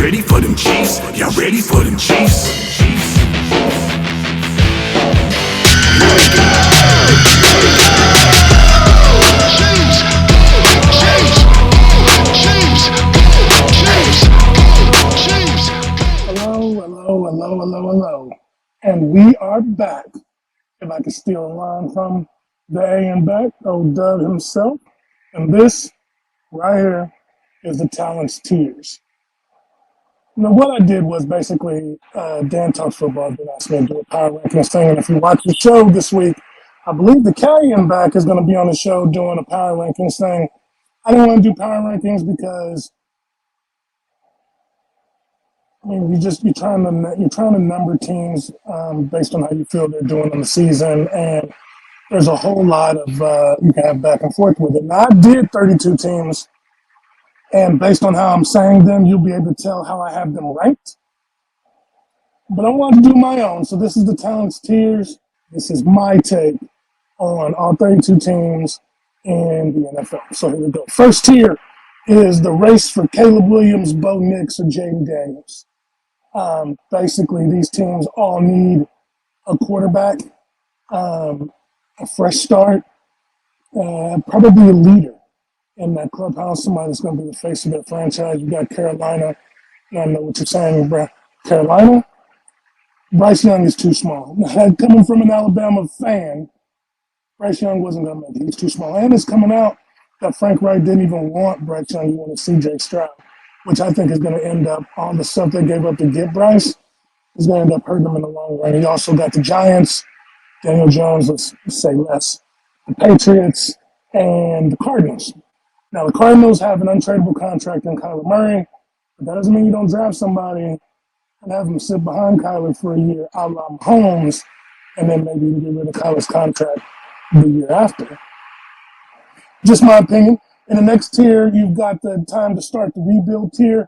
ready for them Chiefs? Y'all ready for them Chiefs? Hello, hello, hello, hello, hello. And we are back. If I could steal a line from the A and back, old Doug himself. And this right here is the Talents Tiers. Now, what I did was basically, Dan Talks Football did ask me to do a power rankings thing. And if you watch the show this week, I believe the K and back is going to be on the show doing a power rankings thing. I didn't want to do power rankings because you're trying to number teams based on how you feel they're doing in the season, and there's a whole lot of you can have back and forth with it. Now I did 32 teams, and based on how I'm saying them, you'll be able to tell how I have them ranked. But I want to do my own, so this is the Talents Tiers. This is my take on all 32 teams in the NFL. So here we go. First tier is the race for Caleb Williams, Bo Nix, or Jaden Daniels. Basically, these teams all need a quarterback, a fresh start, probably a leader in that clubhouse, somebody that's going to be the face of their franchise. You got Carolina. I know what you're saying, bro. Carolina? Bryce Young is too small. Coming from an Alabama fan, Bryce Young wasn't going to make it. He's too small. And it's coming out that Frank Wright didn't even want Bryce Young. He wanted C.J. Stroud, which I think is going to end up, all the stuff they gave up to get Bryce is going to end up hurting them in the long run. He also got the Giants, Daniel Jones, let's say less, the Patriots, and the Cardinals. Now, the Cardinals have an untradeable contract in Kyler Murray, but that doesn't mean you don't draft somebody and have them sit behind Kyler for a year, a la Mahomes, and then maybe you can get rid of Kyler's contract the year after. Just my opinion. In the next tier, you've got the time to start the rebuild tier.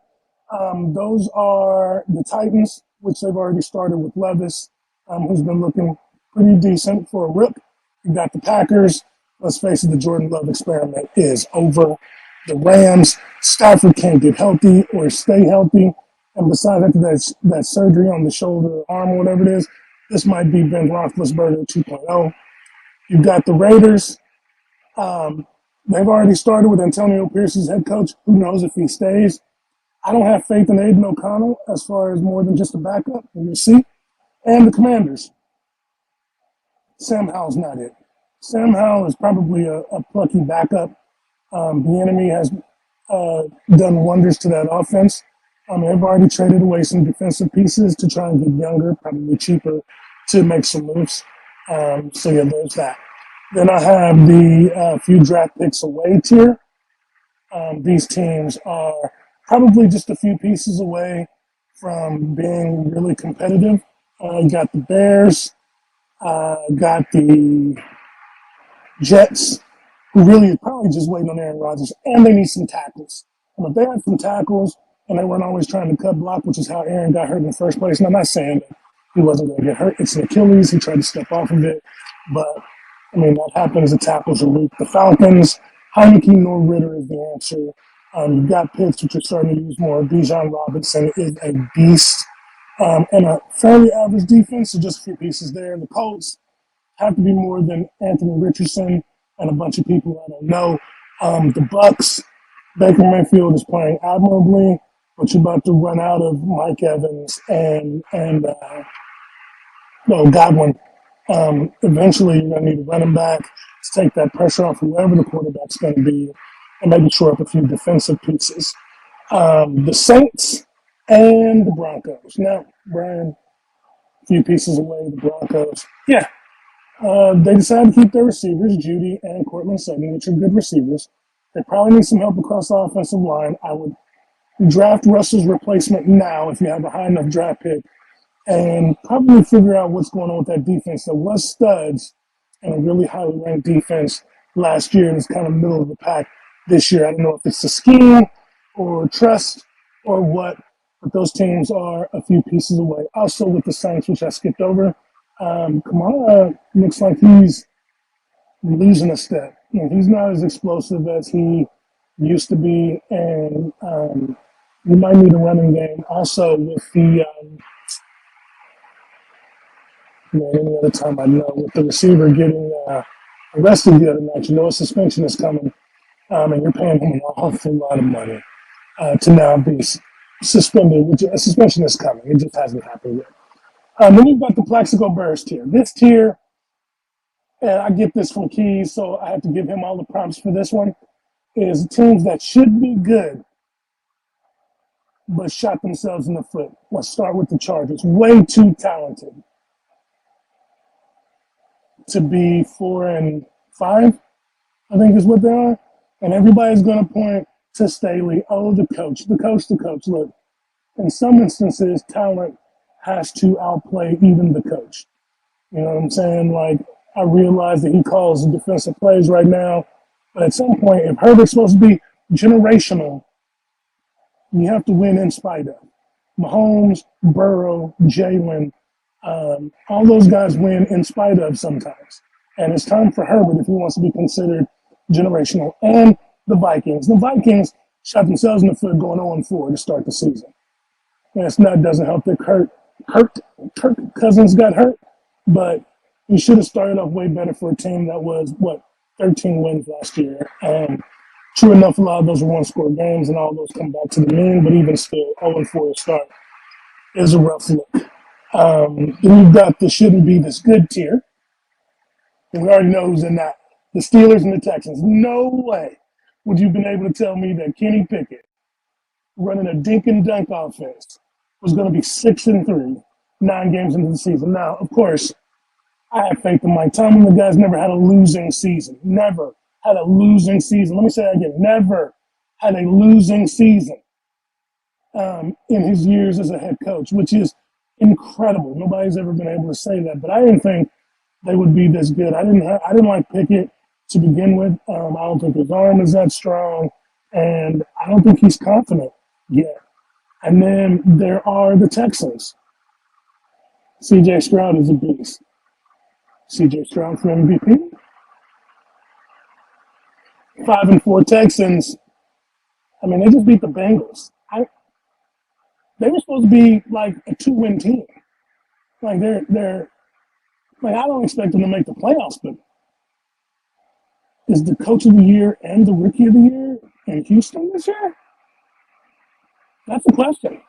Those are the Titans, which they've already started with Levis, who's been looking pretty decent for a rook. You got the Packers. Let's face it, the Jordan Love experiment is over. The Rams, Stafford can't get healthy or stay healthy. And besides that surgery on the shoulder, arm, or whatever it is, this might be Ben Roethlisberger 2.0. You've got the Raiders. They've already started with Antonio Pierce as head coach. Who knows if he stays? I don't have faith in Aiden O'Connell as far as more than just a backup. We'll see. And the Commanders. Sam Howell's not it. Sam Howell is probably a plucky backup. The enemy has done wonders to that offense. They've already traded away some defensive pieces to try and get younger, probably cheaper, to make some moves. So yeah, there's that. Then I have the few draft picks away tier. These teams are probably just a few pieces away from being really competitive. Got the Bears, got the Jets, who really is probably just waiting on Aaron Rodgers, and they need some tackles. And if they had some tackles and they weren't always trying to cut block, which is how Aaron got hurt in the first place, and I'm not saying that he wasn't going to get hurt. It's an Achilles. He tried to step off of it, but that happens. The tackles are weak. The Falcons, Heineke nor Ritter is the answer. You've got Pitts, which are starting to use more. Bijan Robinson is a beast. And a fairly average defense, so just a few pieces there. The Colts have to be more than Anthony Richardson and a bunch of people I don't know. The Bucks, Baker Mayfield is playing admirably, but you're about to run out of Mike Evans and Godwin. Eventually, you're going to need a running back to take that pressure off whoever the quarterback's going to be and maybe shore up a few defensive pieces. The Saints and the Broncos. Now, Brian, a few pieces away, the Broncos. Yeah, they decided to keep their receivers, Judy and Cortland Sutton, which are good receivers. They probably need some help across the offensive line. I would draft Russell's replacement now if you have a high enough draft pick and probably figure out what's going on with that defense that was studs and a really highly ranked defense last year and is kind of middle of the pack this year. I don't know if it's a scheme or trust or what, but those teams are a few pieces away. Also with the Saints, which I skipped over, Kamara looks like he's losing a step. He's not as explosive as he used to be, and You might need a running game. Also, with the any other time I know, with the receiver getting arrested the other night, you know a suspension is coming, and you're paying him an awful lot of money to now be suspended. Which a suspension is coming. It just hasn't happened yet. Then you've got the Plaxico Burress tier. This tier, and I get this from Keys, so I have to give him all the prompts for this one, is teams that should be good but shot themselves in the foot. Let's start with the Chargers. Way too talented to be 4-5, I think is what they are. And everybody's going to point to Staley. Oh, the coach, the coach, the coach. Look, in some instances, talent has to outplay even the coach. You know what I'm saying? Like, I realize that he calls the defensive plays right now, but at some point, if Herbert's supposed to be generational, you have to win in spite of. Mahomes, Burrow, Jalen, all those guys win in spite of sometimes. And it's time for Herbert if he wants to be considered generational. And the Vikings. The Vikings shot themselves in the foot going 0-4 to start the season. And it's not doesn't help that Kirk Cousins got hurt, but you should have started off way better for a team that was, 13 wins last year. True enough, a lot of those were one-score games, and all those come back to the mean, but even still, 0-4 to start is a rough look. Then you've got the shouldn't be this good tier. And we already know who's in that. The Steelers and the Texans. No way would you have been able to tell me that Kenny Pickett, running a dink and dunk offense, was going to be 6-3, 9 games into the season. Now, of course, I have faith in Mike Tomlin. The guy's never had a losing season. Never had a losing season. Let me say that again. Never had a losing season in his years as a head coach, which is incredible. Nobody's ever been able to say that. But I didn't think they would be this good. I didn't like Pickett to begin with. I don't think his arm is that strong, and I don't think he's confident yet. And then there are the Texans. C.J. Stroud is a beast. C.J. Stroud for MVP. 5-4 Texans. I mean, they just beat the Bengals. They were supposed to be like a 2-win team. Like they're like, I don't expect them to make the playoffs, but is the coach of the year and the rookie of the year in Houston this year? That's the question.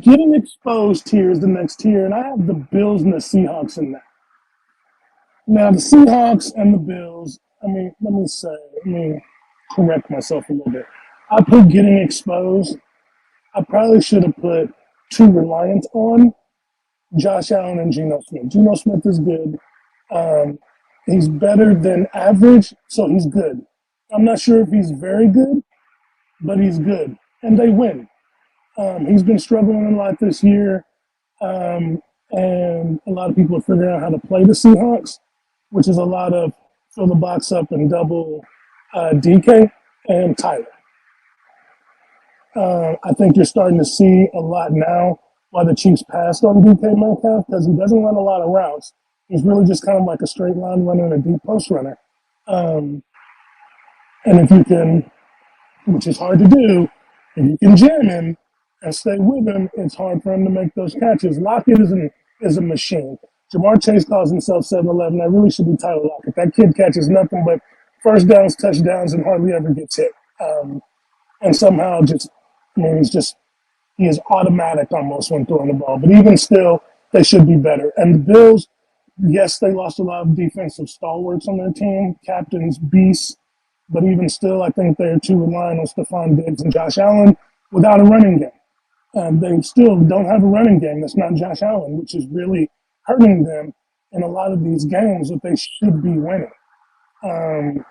Getting exposed here is the next tier, and I have the Bills and the Seahawks in that. Now, the Seahawks and the Bills, let me correct myself a little bit. I put getting exposed. I probably should have put too reliant on Josh Allen and Geno Smith. Geno Smith is good. He's better than average, so he's good. I'm not sure if he's very good, but he's good. And they win. He's been struggling a lot this year, and a lot of people are figuring out how to play the Seahawks, which is a lot of fill the box up and double DK and Tyler. I think you're starting to see a lot now why the Chiefs passed on DK Metcalf, because he doesn't run a lot of routes. He's really just kind of like a straight line runner and a deep post runner. And if you can, which is hard to do, if you can jam him and stay with him, it's hard for him to make those catches. Lockett is a machine. Jamar Chase calls himself 7-Eleven. That really should be Tyler Lockett. That kid catches nothing but first downs, touchdowns, and hardly ever gets hit. And somehow he is automatic almost when throwing the ball. But even still, they should be better. And the Bills, yes, they lost a lot of defensive stalwarts on their team, captains, beasts. But even still, I think they're too reliant on Stephon Diggs and Josh Allen without a running game. They still don't have a running game that's not Josh Allen, which is really hurting them in a lot of these games that they should be winning. And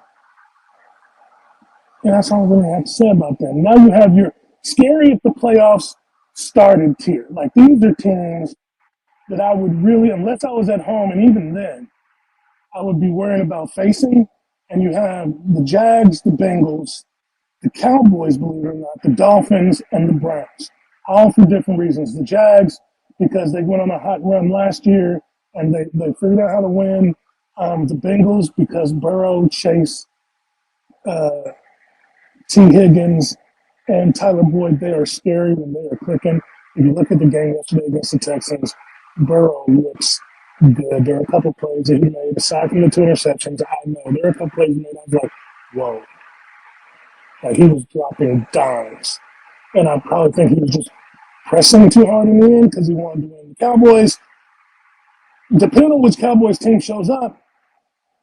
that's all I really have to say about them. Now you have your scary if the playoffs started tier. Like, these are teams that I would really, unless I was at home, and even then, I would be worrying about facing. And you have the Jags, the Bengals, the Cowboys, believe it or not, the Dolphins, and the Browns, all for different reasons. The Jags, because they went on a hot run last year and they figured out how to win. The Bengals, because Burrow, Chase, T. Higgins, and Tyler Boyd, they are scary when they are clicking. If you look at the game yesterday against the Texans, Burrow looks good. There are a couple plays that he made, aside from the 2 interceptions. I know there are a couple plays he made. I was like, whoa. Like he was dropping dimes. And I probably think he was just pressing too hard in the end because he wanted to win. The Cowboys, depending on which Cowboys team shows up,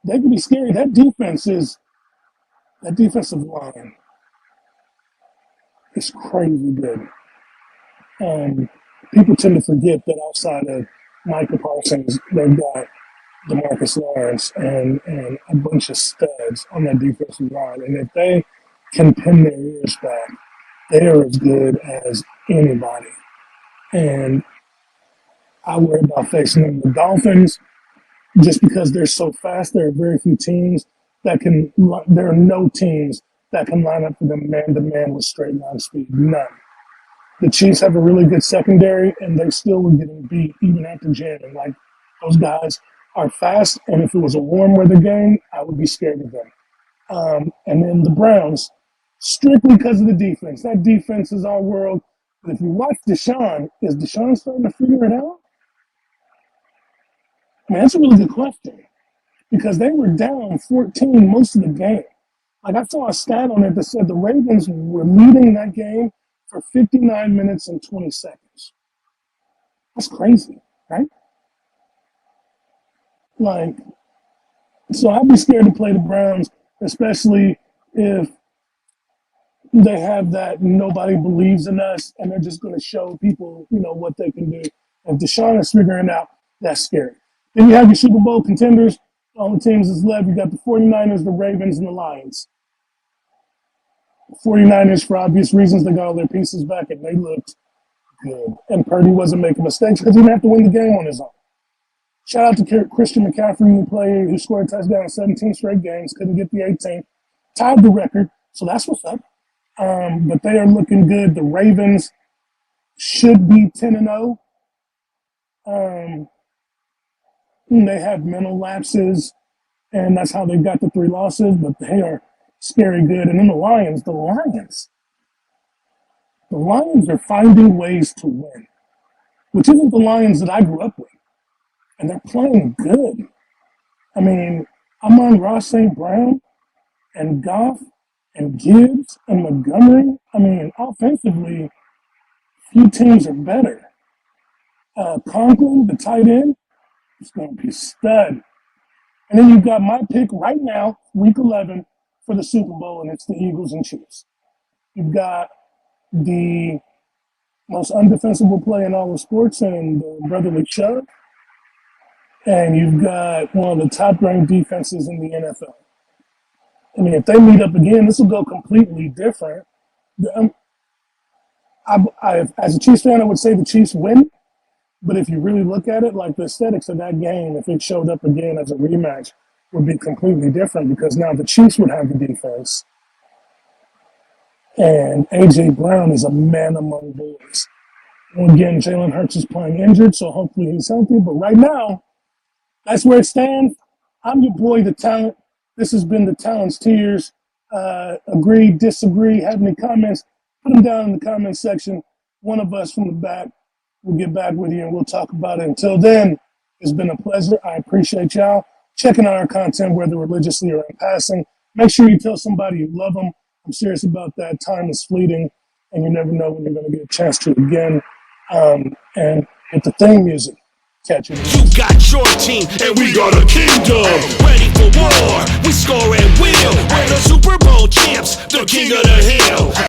they can be scary. That defensive line is crazy good. People tend to forget that outside of Micah Parsons, they've got DeMarcus Lawrence and a bunch of studs on that defensive line. And if they can pin their ears back, they are as good as anybody. And I worry about facing them. The Dolphins, just because they're so fast, there are very few teams there are no teams that can line up for them man to man with straight line speed. None. The Chiefs have a really good secondary, and they still were getting beat even after jamming. Like, those guys are fast, and if it was a warm weather game, I would be scared of them. And then the Browns, strictly because of the defense. That defense is our world. But if you watch Deshaun, is Deshaun starting to figure it out? I mean, that's a really good question because they were down 14 most of the game. Like, I saw a stat on it that said the Ravens were leading that game for 59 minutes and 20 seconds. That's crazy, right? Like, so I'd be scared to play the Browns, especially if they have that nobody believes in us and they're just going to show people, what they can do. If Deshaun is figuring out, that's scary. Then you have your Super Bowl contenders. All the teams that's left, you got the 49ers, the Ravens, and the Lions. 49ers, for obvious reasons, they got all their pieces back, and they looked good. And Purdy wasn't making mistakes because he didn't have to win the game on his own. Shout out to Christian McCaffrey, who scored a touchdown in 17 straight games, couldn't get the 18th. Tied the record, so that's what's up. But they are looking good. The Ravens should be 10-0. They have mental lapses, and that's how they got the 3 losses, but they are scary good. And then the Lions are finding ways to win, which isn't the Lions that I grew up with. And they're playing good. I mean, Amon-Ra St. Brown and Goff and Gibbs and Montgomery. I mean, offensively, few teams are better. Conklin, the tight end, is going to be a stud. And then you've got my pick right now, week 11, for the Super Bowl, and it's the Eagles and Chiefs. You've got the most undefensible play in all of sports and the brotherly shove. And you've got one of the top-ranked defenses in the NFL. I mean, if they meet up again, this will go completely different. As a Chiefs fan, I would say the Chiefs win. But if you really look at it, like the aesthetics of that game, if it showed up again as a rematch, would be completely different because now the Chiefs would have the defense. And A.J. Brown is a man among boys. And again, Jalen Hurts is playing injured, so hopefully he's healthy. But right now, that's where it stands. I'm your boy, The Talent. This has been The Talent's Tears. Agree, disagree, have any comments, put them down in the comment section. One of us from the back will get back with you and we'll talk about it. Until then, it's been a pleasure. I appreciate y'all checking out our content, whether religiously or in passing. Make sure you tell somebody you love them. I'm serious about that. Time is fleeting, and you never know when you're going to get a chance to again. And with the theme music, catch you. You got your team, and we got a kingdom. Ready for war, we score and